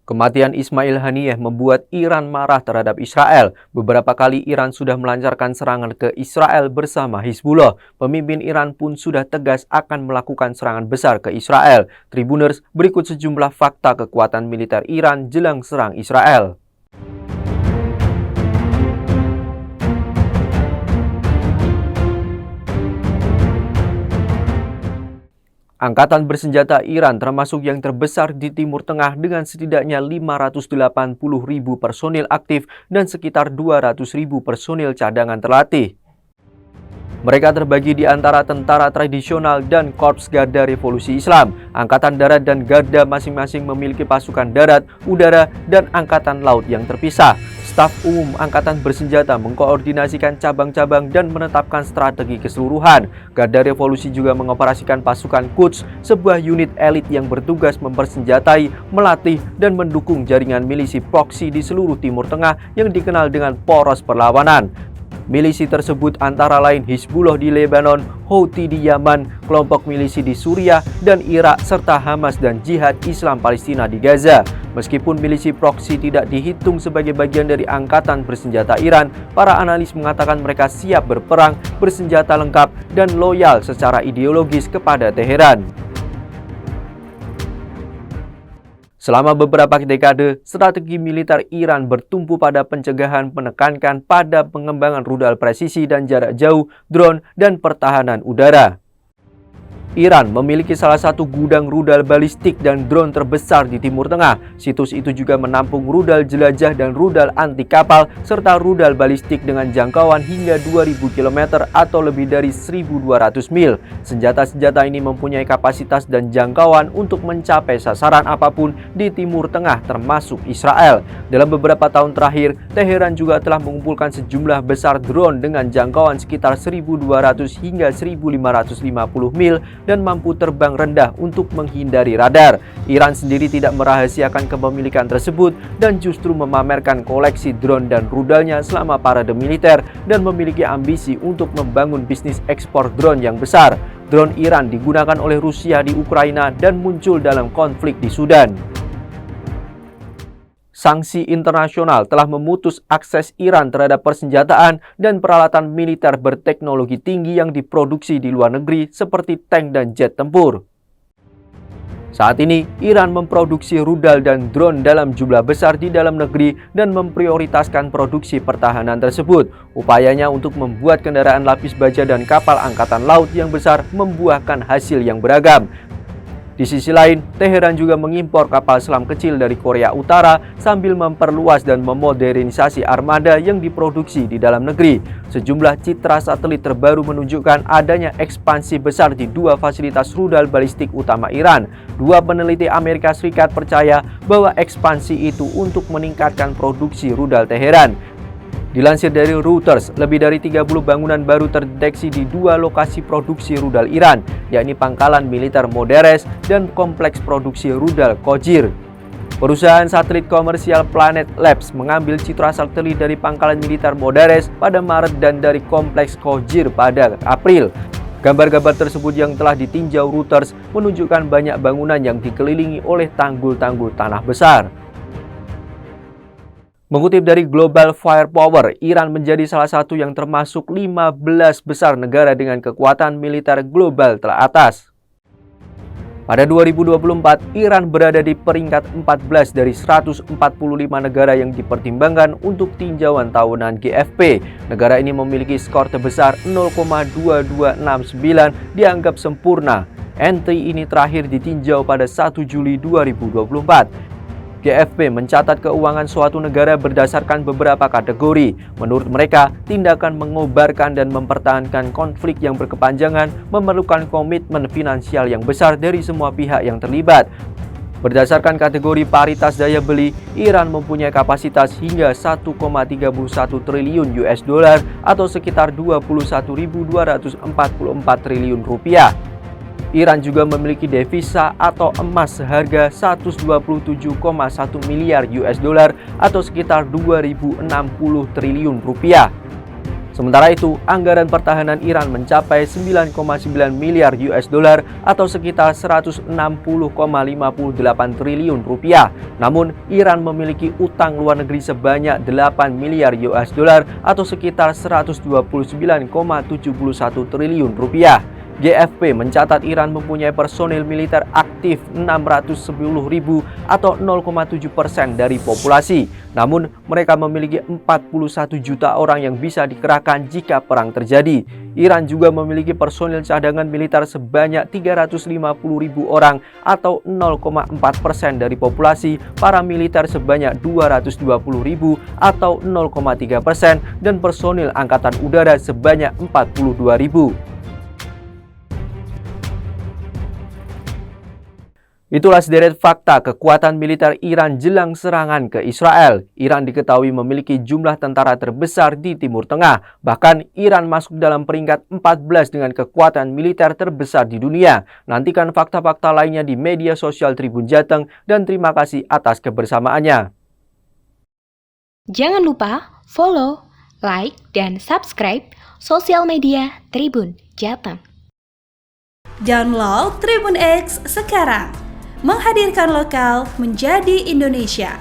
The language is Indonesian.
Kematian Ismail Haniyeh membuat Iran marah terhadap Israel. Beberapa kali Iran sudah melancarkan serangan ke Israel bersama Hizbullah. Pemimpin Iran pun sudah tegas akan melakukan serangan besar ke Israel. Tribuners, berikut sejumlah fakta kekuatan militer Iran jelang serang Israel. Angkatan bersenjata Iran termasuk yang terbesar di Timur Tengah dengan setidaknya 580.000 personil aktif dan sekitar 200.000 personil cadangan terlatih. Mereka terbagi di antara tentara tradisional dan Korps Garda Revolusi Islam. Angkatan darat dan garda masing-masing memiliki pasukan darat, udara, dan angkatan laut yang terpisah. Staf umum angkatan bersenjata mengkoordinasikan cabang-cabang dan menetapkan strategi keseluruhan. Garda Revolusi juga mengoperasikan pasukan Quds, sebuah unit elit yang bertugas mempersenjatai, melatih, dan mendukung jaringan milisi proksi di seluruh Timur Tengah yang dikenal dengan poros perlawanan. Milisi tersebut antara lain Hizbullah di Lebanon, Houthi di Yaman, kelompok milisi di Suriah dan Irak, serta Hamas dan Jihad Islam Palestina di Gaza. Meskipun milisi proksi tidak dihitung sebagai bagian dari angkatan bersenjata Iran, para analis mengatakan mereka siap berperang, bersenjata lengkap, dan loyal secara ideologis kepada Teheran. Selama beberapa dekade, strategi militer Iran bertumpu pada pencegahan, menekankan pada pengembangan rudal presisi dan jarak jauh, drone, dan pertahanan udara. Iran memiliki salah satu gudang rudal balistik dan drone terbesar di Timur Tengah. Situs itu juga menampung rudal jelajah dan rudal anti kapal, serta rudal balistik dengan jangkauan hingga 2000 km atau lebih dari 1200 mil. Senjata-senjata ini mempunyai kapasitas dan jangkauan untuk mencapai sasaran apapun di Timur Tengah termasuk Israel. Dalam beberapa tahun terakhir, Teheran juga telah mengumpulkan sejumlah besar drone dengan jangkauan sekitar 1200 hingga 1550 mil dan mampu terbang rendah untuk menghindari radar. Iran sendiri tidak merahasiakan kepemilikan tersebut dan justru memamerkan koleksi drone dan rudalnya selama parade militer dan memiliki ambisi untuk membangun bisnis ekspor drone yang besar. Drone Iran digunakan oleh Rusia di Ukraina dan muncul dalam konflik di Sudan. Sanksi internasional telah memutus akses Iran terhadap persenjataan dan peralatan militer berteknologi tinggi yang diproduksi di luar negeri seperti tank dan jet tempur. Saat ini, Iran memproduksi rudal dan drone dalam jumlah besar di dalam negeri dan memprioritaskan produksi pertahanan tersebut. Upayanya untuk membuat kendaraan lapis baja dan kapal angkatan laut yang besar membuahkan hasil yang beragam. Di sisi lain, Teheran juga mengimpor kapal selam kecil dari Korea Utara sambil memperluas dan memodernisasi armada yang diproduksi di dalam negeri. Sejumlah citra satelit terbaru menunjukkan adanya ekspansi besar di dua fasilitas rudal balistik utama Iran. Dua peneliti Amerika Serikat percaya bahwa ekspansi itu untuk meningkatkan produksi rudal Teheran. Dilansir dari Reuters, lebih dari 30 bangunan baru terdeteksi di dua lokasi produksi rudal Iran, yakni pangkalan militer Moderes dan kompleks produksi rudal Kojir. Perusahaan satelit komersial Planet Labs mengambil citra satelit dari pangkalan militer Moderes pada Maret dan dari kompleks Kojir pada April. Gambar-gambar tersebut yang telah ditinjau Reuters menunjukkan banyak bangunan yang dikelilingi oleh tanggul-tanggul tanah besar. Mengutip dari Global Firepower, Iran menjadi salah satu yang termasuk 15 besar negara dengan kekuatan militer global teratas. Pada 2024, Iran berada di peringkat 14 dari 145 negara yang dipertimbangkan untuk tinjauan tahunan GFP. Negara ini memiliki skor terbesar 0,2269 dianggap sempurna. Entry ini terakhir ditinjau pada 1 Juli 2024. GFP mencatat keuangan suatu negara berdasarkan beberapa kategori. Menurut mereka, tindakan mengobarkan dan mempertahankan konflik yang berkepanjangan memerlukan komitmen finansial yang besar dari semua pihak yang terlibat. Berdasarkan kategori paritas daya beli, Iran mempunyai kapasitas hingga 1,31 triliun US dollar atau sekitar 21.244 triliun rupiah. Iran juga memiliki devisa atau emas seharga 127,1 miliar US dollar atau sekitar 2.060 triliun rupiah. Sementara itu, anggaran pertahanan Iran mencapai 9,9 miliar US dollar atau sekitar 160,58 triliun rupiah. Namun, Iran memiliki utang luar negeri sebanyak 8 miliar US dollar atau sekitar 129,71 triliun rupiah. GFP mencatat Iran mempunyai personil militer aktif 610.000 atau 0,7% dari populasi. Namun, mereka memiliki 41 juta orang yang bisa dikerahkan jika perang terjadi. Iran juga memiliki personil cadangan militer sebanyak 350.000 orang atau 0,4% dari populasi, para militer sebanyak 220.000 atau 0,3% dan personil angkatan udara sebanyak 42.000. Itulah sederet fakta kekuatan militer Iran jelang serangan ke Israel. Iran diketahui memiliki jumlah tentara terbesar di Timur Tengah. Bahkan Iran masuk dalam peringkat 14 dengan kekuatan militer terbesar di dunia. Nantikan fakta-fakta lainnya di media sosial Tribun Jateng dan terima kasih atas kebersamaannya. Jangan lupa follow, like, dan subscribe sosial media Tribun Jateng. Download Tribun X sekarang. Menghadirkan lokal menjadi Indonesia.